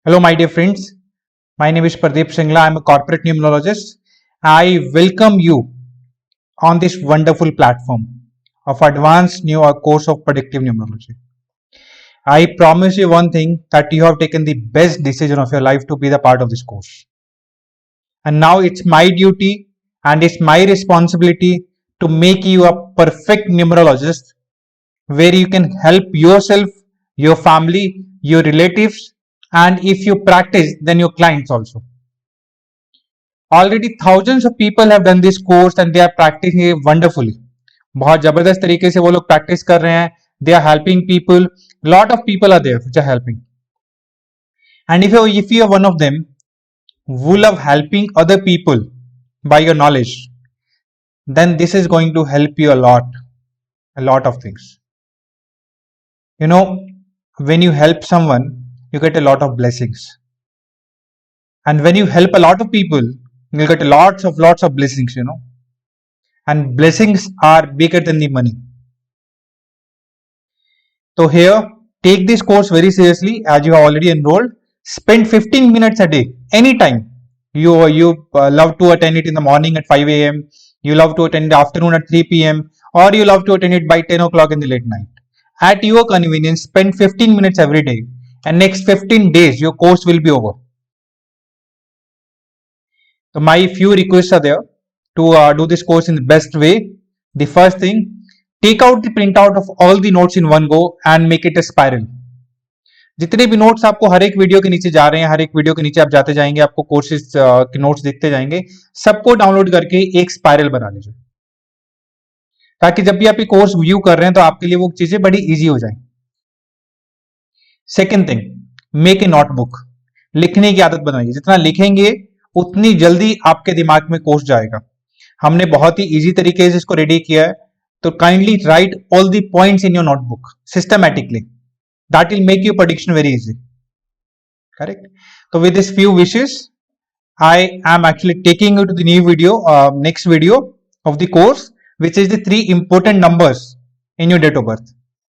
Hello, my dear friends. My name is Pradiep. I'm a corporate numerologist. I welcome you on this wonderful platform of advanced new course of predictive numerology. I promise you one thing, that you have taken the best decision of your life to be the part of this course. And now it's my duty and it's my responsibility to make you a perfect numerologist where you can help yourself, your family, your relatives, and if you practice, then your clients also. Already thousands of people have done this course and they are practicing it wonderfully. बहुत जबरदस्त तरीके से वो लोग practice कर रहे हैं. They are helping people. Lot of people are there which are helping. And if you are one of them who love helping other people by your knowledge, then this is going to help you a lot of things. You know, when you help someone, you get a lot of blessings. And when you help a lot of people, you'll get lots of blessings, and blessings are bigger than the money. So here, take this course very seriously as you have already enrolled. Spend 15 minutes a day, anytime. You love to attend it in the morning at 5 a.m. You love to attend in the afternoon at 3 p.m. or you love to attend it by 10 o'clock in the late night. At your convenience, spend 15 minutes every day, and next 15 days your course will be over. So my few requests are there to do this course in the best way. The first thing, take out the printout of all the notes in one go and make it a spiral. जितने भी notes आपको हर एक video के नीचे जा रहे हैं, हर एक वीडियो के नीचे आप जाते जाएंगे, आपको कोर्सेज के नोट्स दिखते जाएंगे, सबको डाउनलोड करके एक स्पाइरल बना लीजिए, ताकि जब भी आप ये कोर्स व्यू कर रहे हैं तो आपके लिए वो चीजें बड़ी इजी हो जाए. Second thing, make a notebook. लिखने की आदत बनाइए. जितना लिखेंगे उतनी जल्दी आपके दिमाग में कोर्स जाएगा. हमने बहुत ही इजी तरीके से इसको रेडी किया है. तो kindly right all the points in your notebook systematically. That will make your prediction very easy. Correct? So with these few wishes, I am actually taking you to the new video, next video of the course, which is the 3 important numbers in your date of birth.